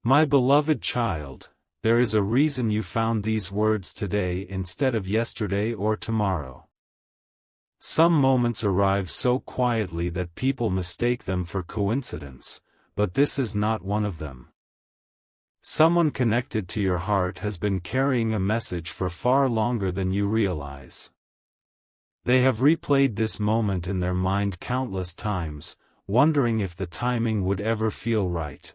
My beloved child, there is a reason you found these words today instead of yesterday or tomorrow. Some moments arrive so quietly that people mistake them for coincidence, but this is not one of them. Someone connected to your heart has been carrying a message for far longer than you realize. They have replayed this moment in their mind countless times, wondering if the timing would ever feel right.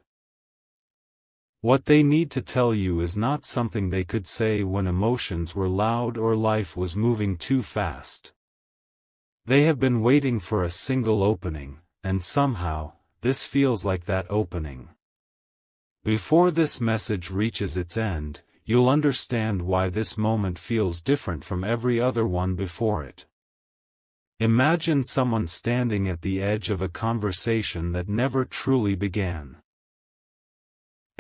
What they need to tell you is not something they could say when emotions were loud or life was moving too fast. They have been waiting for a single opening, and somehow, this feels like that opening. Before this message reaches its end, you'll understand why this moment feels different from every other one before it. Imagine someone standing at the edge of a conversation that never truly began.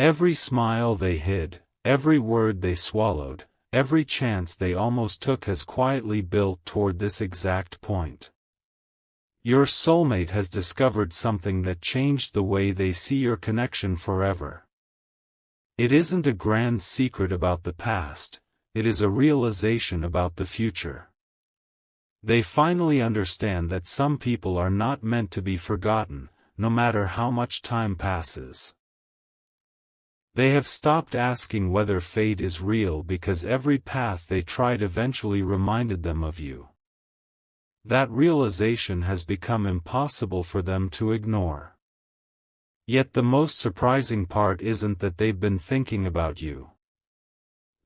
Every smile they hid, every word they swallowed, every chance they almost took has quietly built toward this exact point. Your soulmate has discovered something that changed the way they see your connection forever. It isn't a grand secret about the past, it is a realization about the future. They finally understand that some people are not meant to be forgotten, no matter how much time passes. They have stopped asking whether fate is real because every path they tried eventually reminded them of you. That realization has become impossible for them to ignore. Yet the most surprising part isn't that they've been thinking about you.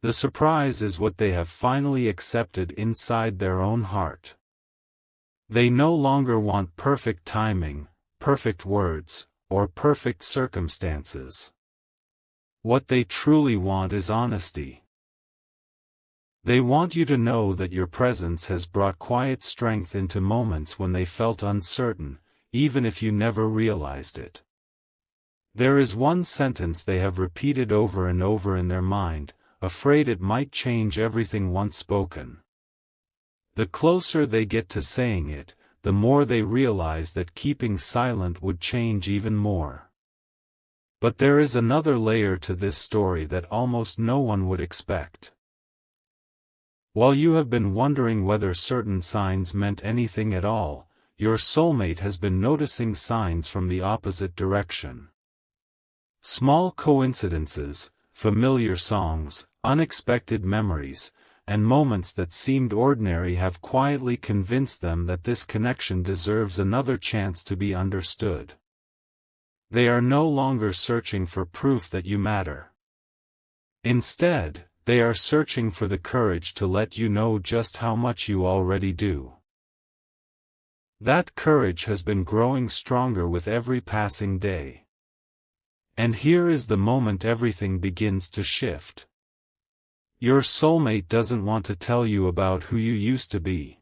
The surprise is what they have finally accepted inside their own heart. They no longer want perfect timing, perfect words, or perfect circumstances. What they truly want is honesty. They want you to know that your presence has brought quiet strength into moments when they felt uncertain, even if you never realized it. There is one sentence they have repeated over and over in their mind, afraid it might change everything once spoken. The closer they get to saying it, the more they realize that keeping silent would change even more. But there is another layer to this story that almost no one would expect. While you have been wondering whether certain signs meant anything at all, your soulmate has been noticing signs from the opposite direction. Small coincidences, familiar songs, unexpected memories, and moments that seemed ordinary have quietly convinced them that this connection deserves another chance to be understood. They are no longer searching for proof that you matter. Instead, they are searching for the courage to let you know just how much you already do. That courage has been growing stronger with every passing day. And here is the moment everything begins to shift. Your soulmate doesn't want to tell you about who you used to be.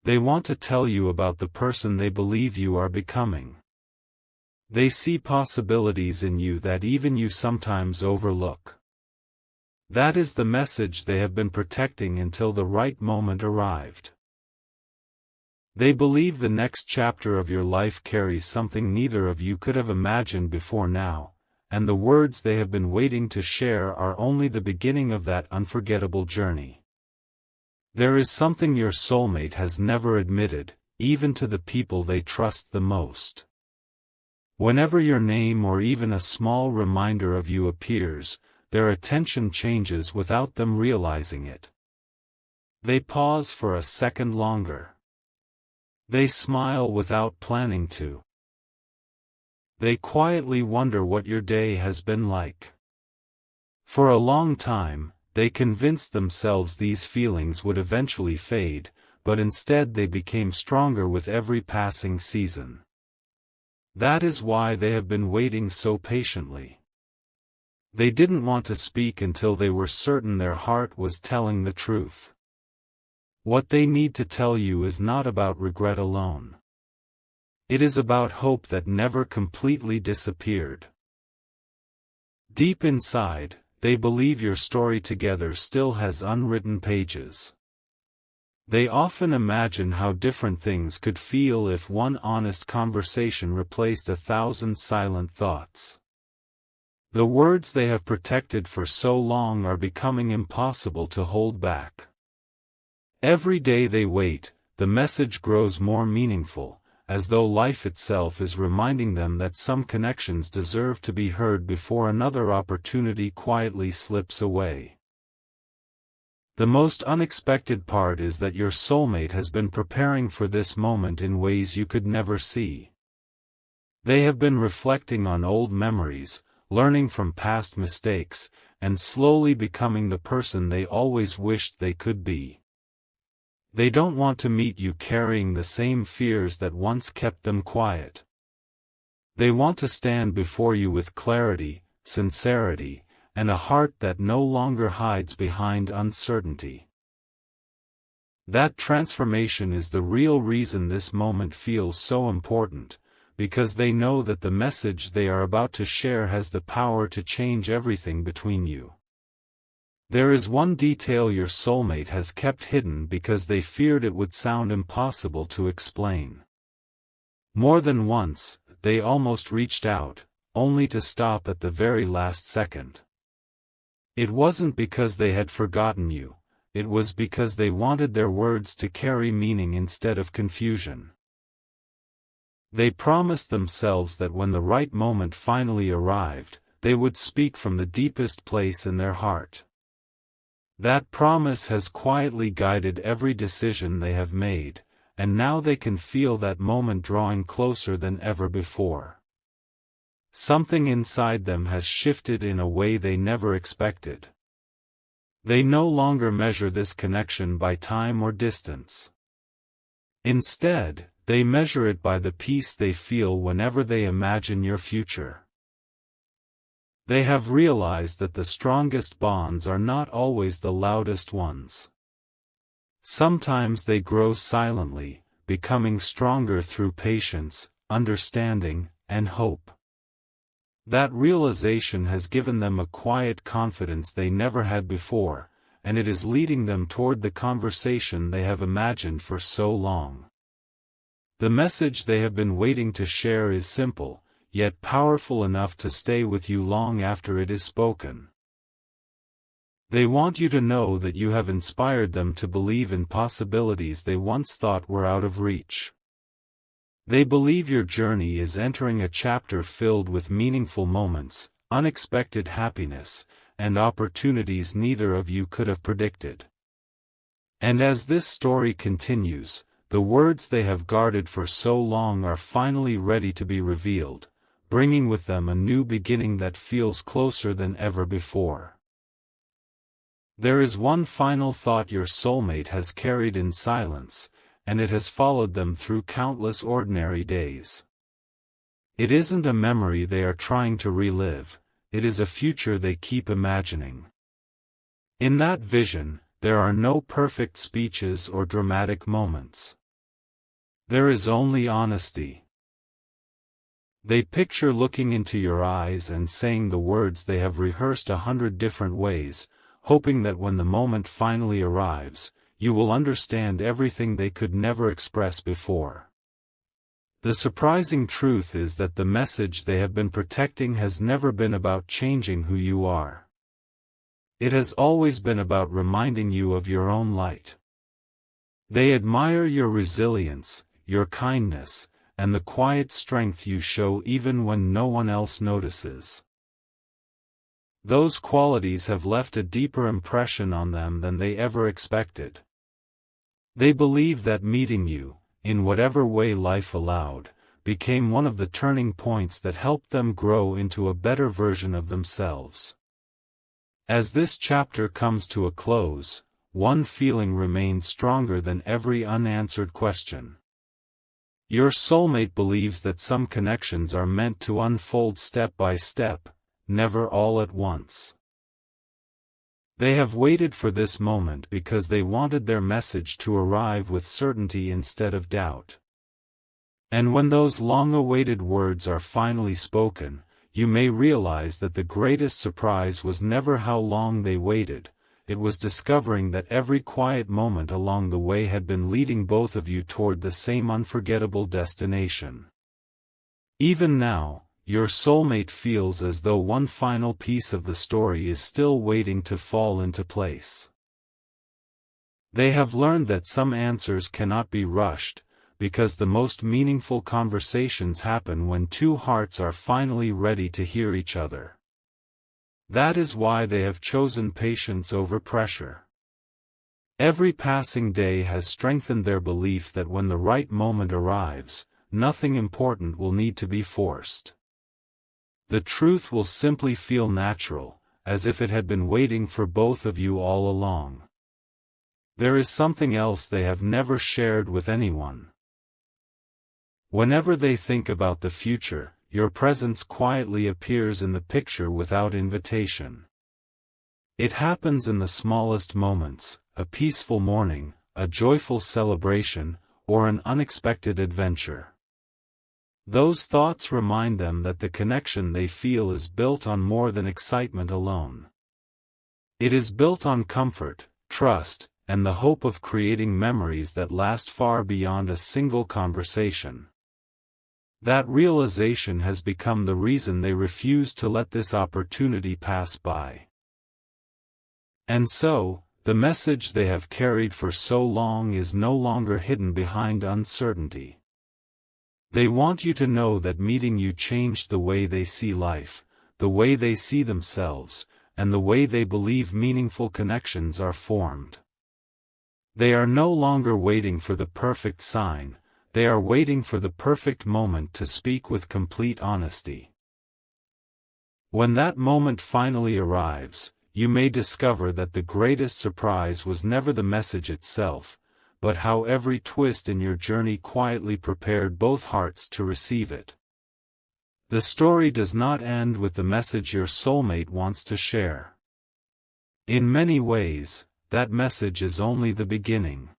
They want to tell you about the person they believe you are becoming. They see possibilities in you that even you sometimes overlook. That is the message they have been protecting until the right moment arrived. They believe the next chapter of your life carries something neither of you could have imagined before now, and the words they have been waiting to share are only the beginning of that unforgettable journey. There is something your soulmate has never admitted, even to the people they trust the most. Whenever your name or even a small reminder of you appears, their attention changes without them realizing it. They pause for a second longer. They smile without planning to. They quietly wonder what your day has been like. For a long time, they convinced themselves these feelings would eventually fade, but instead they became stronger with every passing season. That is why they have been waiting so patiently. They didn't want to speak until they were certain their heart was telling the truth. What they need to tell you is not about regret alone. It is about hope that never completely disappeared. Deep inside, they believe your story together still has unwritten pages. They often imagine how different things could feel if one honest conversation replaced 1,000 silent thoughts. The words they have protected for so long are becoming impossible to hold back. Every day they wait, the message grows more meaningful, as though life itself is reminding them that some connections deserve to be heard before another opportunity quietly slips away. The most unexpected part is that your soulmate has been preparing for this moment in ways you could never see. They have been reflecting on old memories, learning from past mistakes, and slowly becoming the person they always wished they could be. They don't want to meet you carrying the same fears that once kept them quiet. They want to stand before you with clarity, sincerity, and a heart that no longer hides behind uncertainty. That transformation is the real reason this moment feels so important, because they know that the message they are about to share has the power to change everything between you. There is one detail your soulmate has kept hidden because they feared it would sound impossible to explain. More than once, they almost reached out, only to stop at the very last second. It wasn't because they had forgotten you, it was because they wanted their words to carry meaning instead of confusion. They promised themselves that when the right moment finally arrived, they would speak from the deepest place in their heart. That promise has quietly guided every decision they have made, and now they can feel that moment drawing closer than ever before. Something inside them has shifted in a way they never expected. They no longer measure this connection by time or distance. Instead, they measure it by the peace they feel whenever they imagine your future. They have realized that the strongest bonds are not always the loudest ones. Sometimes they grow silently, becoming stronger through patience, understanding, and hope. That realization has given them a quiet confidence they never had before, and it is leading them toward the conversation they have imagined for so long. The message they have been waiting to share is simple, yet powerful enough to stay with you long after it is spoken. They want you to know that you have inspired them to believe in possibilities they once thought were out of reach. They believe your journey is entering a chapter filled with meaningful moments, unexpected happiness, and opportunities neither of you could have predicted. And as this story continues, the words they have guarded for so long are finally ready to be revealed, bringing with them a new beginning that feels closer than ever before. There is one final thought your soulmate has carried in silence, and it has followed them through countless ordinary days. It isn't a memory they are trying to relive, it is a future they keep imagining. In that vision, there are no perfect speeches or dramatic moments. There is only honesty. They picture looking into your eyes and saying the words they have rehearsed 100 different ways, hoping that when the moment finally arrives, you will understand everything they could never express before. The surprising truth is that the message they have been protecting has never been about changing who you are. It has always been about reminding you of your own light. They admire your resilience, your kindness, and the quiet strength you show even when no one else notices. Those qualities have left a deeper impression on them than they ever expected. They believe that meeting you, in whatever way life allowed, became one of the turning points that helped them grow into a better version of themselves. As this chapter comes to a close, one feeling remains stronger than every unanswered question. Your soulmate believes that some connections are meant to unfold step by step, never all at once. They have waited for this moment because they wanted their message to arrive with certainty instead of doubt. And when those long-awaited words are finally spoken, you may realize that the greatest surprise was never how long they waited, it was discovering that every quiet moment along the way had been leading both of you toward the same unforgettable destination. Even now, your soulmate feels as though one final piece of the story is still waiting to fall into place. They have learned that some answers cannot be rushed, because the most meaningful conversations happen when two hearts are finally ready to hear each other. That is why they have chosen patience over pressure. Every passing day has strengthened their belief that when the right moment arrives, nothing important will need to be forced. The truth will simply feel natural, as if it had been waiting for both of you all along. There is something else they have never shared with anyone. Whenever they think about the future, your presence quietly appears in the picture without invitation. It happens in the smallest moments, a peaceful morning, a joyful celebration, or an unexpected adventure. Those thoughts remind them that the connection they feel is built on more than excitement alone. It is built on comfort, trust, and the hope of creating memories that last far beyond a single conversation. That realization has become the reason they refuse to let this opportunity pass by. And so, the message they have carried for so long is no longer hidden behind uncertainty. They want you to know that meeting you changed the way they see life, the way they see themselves, and the way they believe meaningful connections are formed. They are no longer waiting for the perfect sign, they are waiting for the perfect moment to speak with complete honesty. When that moment finally arrives, you may discover that the greatest surprise was never the message itself, but how every twist in your journey quietly prepared both hearts to receive it. The story does not end with the message your soulmate wants to share. In many ways, that message is only the beginning.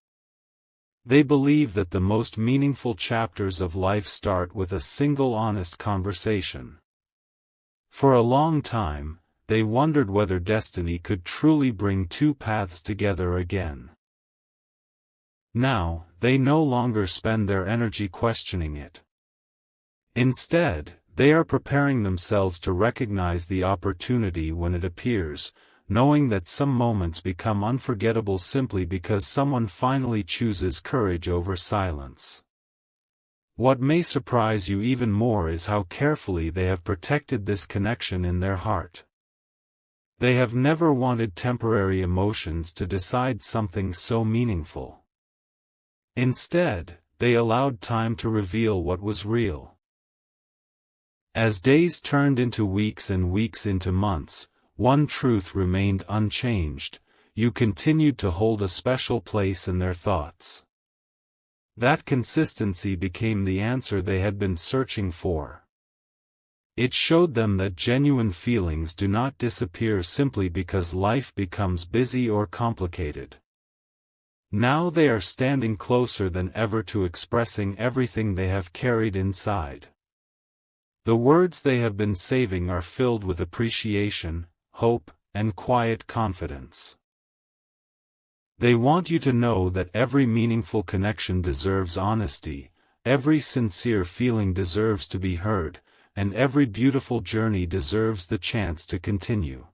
They believe that the most meaningful chapters of life start with a single honest conversation. For a long time, they wondered whether destiny could truly bring two paths together again. Now, they no longer spend their energy questioning it. Instead, they are preparing themselves to recognize the opportunity when it appears, knowing that some moments become unforgettable simply because someone finally chooses courage over silence. What may surprise you even more is how carefully they have protected this connection in their heart. They have never wanted temporary emotions to decide something so meaningful. Instead, they allowed time to reveal what was real. As days turned into weeks and weeks into months, one truth remained unchanged: you continued to hold a special place in their thoughts. That consistency became the answer they had been searching for. It showed them that genuine feelings do not disappear simply because life becomes busy or complicated. Now they are standing closer than ever to expressing everything they have carried inside. The words they have been saving are filled with appreciation, hope, and quiet confidence. They want you to know that every meaningful connection deserves honesty, every sincere feeling deserves to be heard, and every beautiful journey deserves the chance to continue.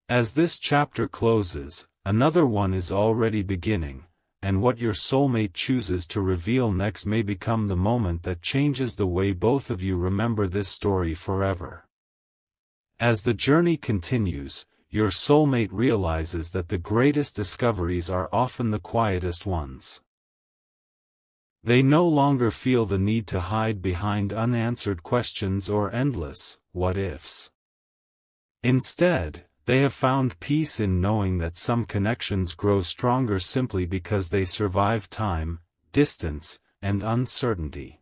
As this chapter closes, another one is already beginning, and what your soulmate chooses to reveal next may become the moment that changes the way both of you remember this story forever. As the journey continues, your soulmate realizes that the greatest discoveries are often the quietest ones. They no longer feel the need to hide behind unanswered questions or endless what-ifs. Instead, they have found peace in knowing that some connections grow stronger simply because they survive time, distance, and uncertainty.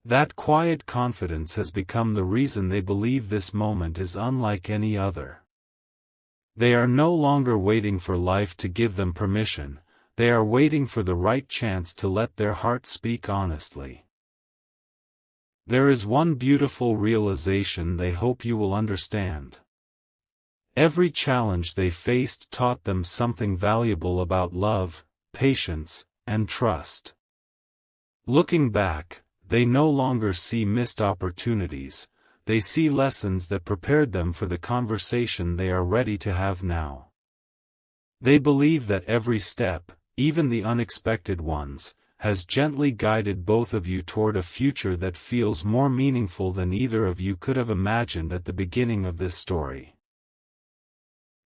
That quiet confidence has become the reason they believe this moment is unlike any other. They are no longer waiting for life to give them permission, they are waiting for the right chance to let their heart speak honestly. There is one beautiful realization they hope you will understand. Every challenge they faced taught them something valuable about love, patience, and trust. Looking back, they no longer see missed opportunities, they see lessons that prepared them for the conversation they are ready to have now. They believe that every step, even the unexpected ones, has gently guided both of you toward a future that feels more meaningful than either of you could have imagined at the beginning of this story.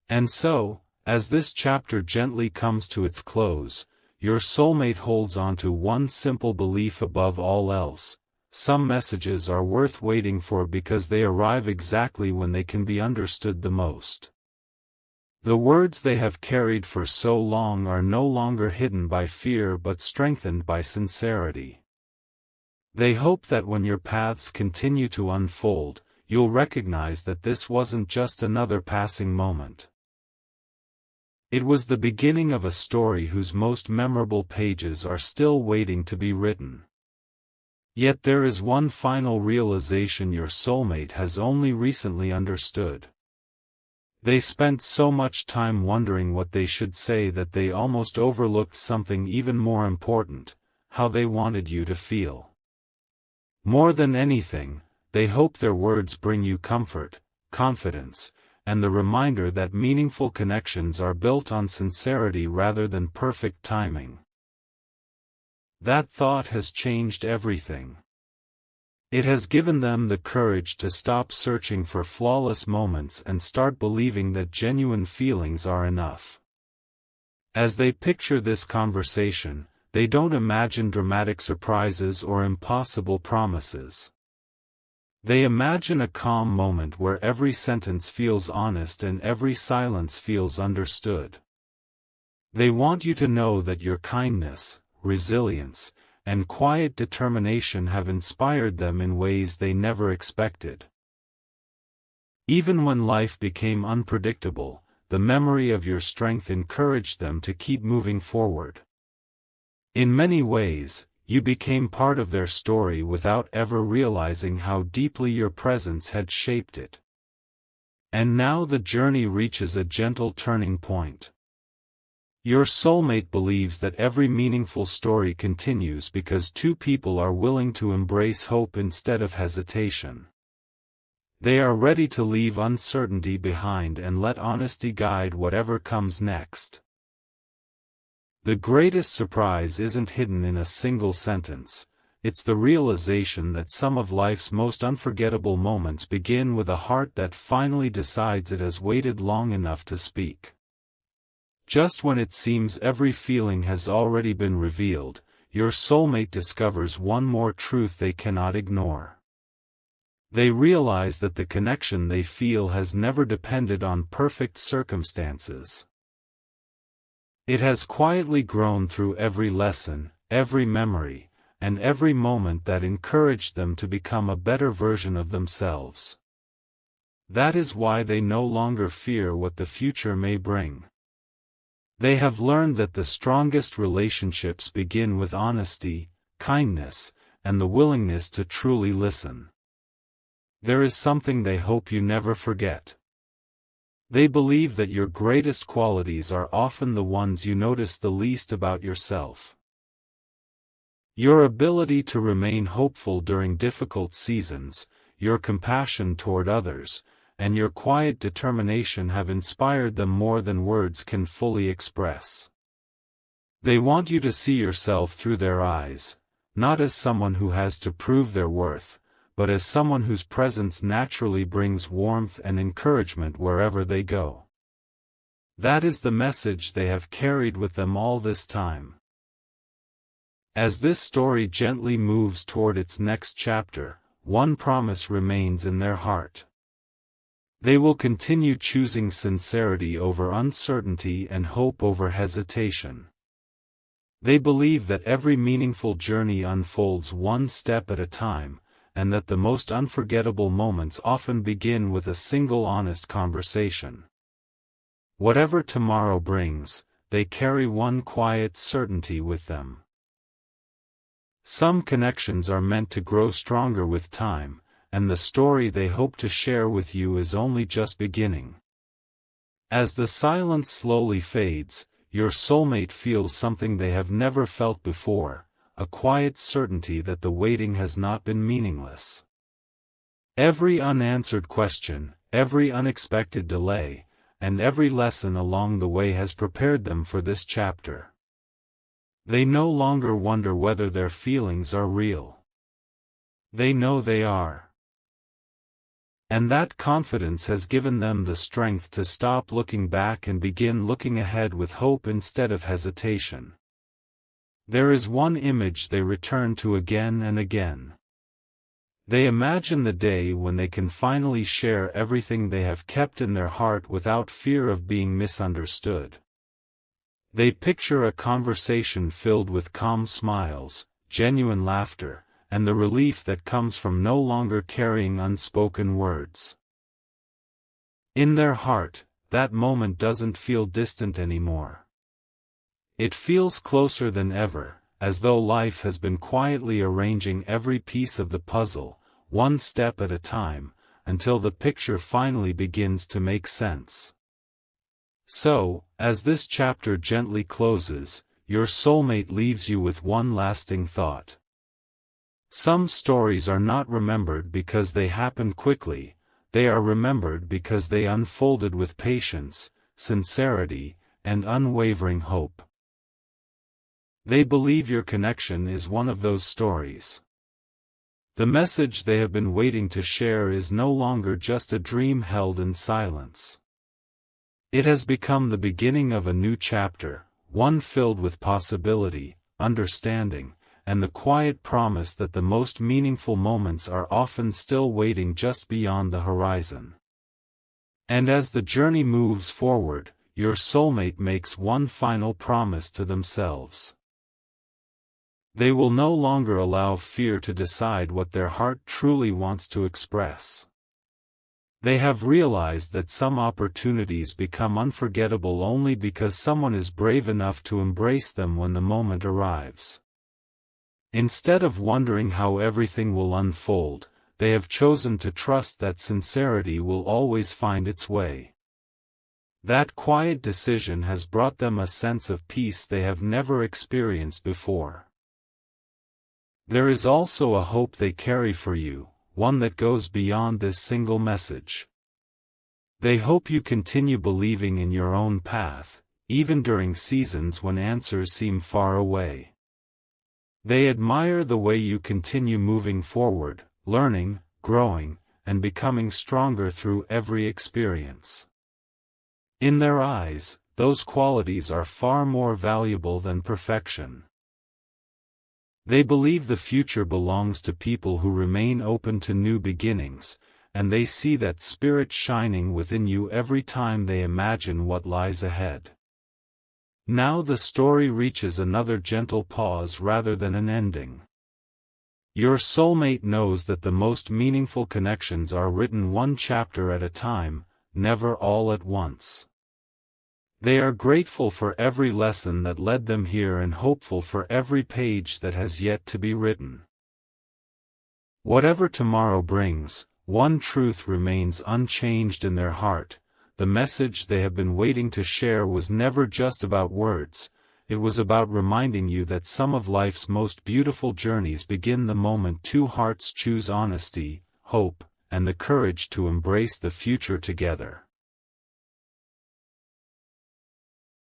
And so, as this chapter gently comes to its close, your soulmate holds on to one simple belief above all else: some messages are worth waiting for because they arrive exactly when they can be understood the most. The words they have carried for so long are no longer hidden by fear but strengthened by sincerity. They hope that when your paths continue to unfold, you'll recognize that this wasn't just another passing moment. It was the beginning of a story whose most memorable pages are still waiting to be written. Yet there is one final realization your soulmate has only recently understood. They spent so much time wondering what they should say that they almost overlooked something even more important: how they wanted you to feel. More than anything, they hope their words bring you comfort, confidence, and the reminder that meaningful connections are built on sincerity rather than perfect timing. That thought has changed everything. It has given them the courage to stop searching for flawless moments and start believing that genuine feelings are enough. As they picture this conversation, they don't imagine dramatic surprises or impossible promises. They imagine a calm moment where every sentence feels honest and every silence feels understood. They want you to know that your kindness, resilience, and quiet determination have inspired them in ways they never expected. Even when life became unpredictable, the memory of your strength encouraged them to keep moving forward. In many ways, you became part of their story without ever realizing how deeply your presence had shaped it. And now the journey reaches a gentle turning point. Your soulmate believes that every meaningful story continues because two people are willing to embrace hope instead of hesitation. They are ready to leave uncertainty behind and let honesty guide whatever comes next. The greatest surprise isn't hidden in a single sentence. It's the realization that some of life's most unforgettable moments begin with a heart that finally decides it has waited long enough to speak. Just when it seems every feeling has already been revealed, your soulmate discovers one more truth they cannot ignore. They realize that the connection they feel has never depended on perfect circumstances. It has quietly grown through every lesson, every memory, and every moment that encouraged them to become a better version of themselves. That is why they no longer fear what the future may bring. They have learned that the strongest relationships begin with honesty, kindness, and the willingness to truly listen. There is something they hope you never forget. They believe that your greatest qualities are often the ones you notice the least about yourself. Your ability to remain hopeful during difficult seasons, your compassion toward others, and your quiet determination have inspired them more than words can fully express. They want you to see yourself through their eyes, not as someone who has to prove their worth, but as someone whose presence naturally brings warmth and encouragement wherever they go. That is the message they have carried with them all this time. As this story gently moves toward its next chapter, one promise remains in their heart. They will continue choosing sincerity over uncertainty and hope over hesitation. They believe that every meaningful journey unfolds one step at a time, and that the most unforgettable moments often begin with a single honest conversation. Whatever tomorrow brings, they carry one quiet certainty with them. Some connections are meant to grow stronger with time, and the story they hope to share with you is only just beginning. As the silence slowly fades, your soulmate feels something they have never felt before, a quiet certainty that the waiting has not been meaningless. Every unanswered question, every unexpected delay, and every lesson along the way has prepared them for this chapter. They no longer wonder whether their feelings are real. They know they are. And that confidence has given them the strength to stop looking back and begin looking ahead with hope instead of hesitation. There is one image they return to again and again. They imagine the day when they can finally share everything they have kept in their heart without fear of being misunderstood. They picture a conversation filled with calm smiles, genuine laughter, and the relief that comes from no longer carrying unspoken words. In their heart, that moment doesn't feel distant anymore. It feels closer than ever, as though life has been quietly arranging every piece of the puzzle, one step at a time, until the picture finally begins to make sense. So, as this chapter gently closes, your soulmate leaves you with one lasting thought. Some stories are not remembered because they happened quickly, they are remembered because they unfolded with patience, sincerity, and unwavering hope. They believe your connection is one of those stories. The message they have been waiting to share is no longer just a dream held in silence. It has become the beginning of a new chapter, one filled with possibility, understanding, and the quiet promise that the most meaningful moments are often still waiting just beyond the horizon. And as the journey moves forward, your soulmate makes one final promise to themselves. They will no longer allow fear to decide what their heart truly wants to express. They have realized that some opportunities become unforgettable only because someone is brave enough to embrace them when the moment arrives. Instead of wondering how everything will unfold, they have chosen to trust that sincerity will always find its way. That quiet decision has brought them a sense of peace they have never experienced before. There is also a hope they carry for you, one that goes beyond this single message. They hope you continue believing in your own path, even during seasons when answers seem far away. They admire the way you continue moving forward, learning, growing, and becoming stronger through every experience. In their eyes, those qualities are far more valuable than perfection. They believe the future belongs to people who remain open to new beginnings, and they see that spirit shining within you every time they imagine what lies ahead. Now the story reaches another gentle pause rather than an ending. Your soulmate knows that the most meaningful connections are written one chapter at a time, never all at once. They are grateful for every lesson that led them here and hopeful for every page that has yet to be written. Whatever tomorrow brings, one truth remains unchanged in their heart. The message they have been waiting to share was never just about words, it was about reminding you that some of life's most beautiful journeys begin the moment two hearts choose honesty, hope, and the courage to embrace the future together.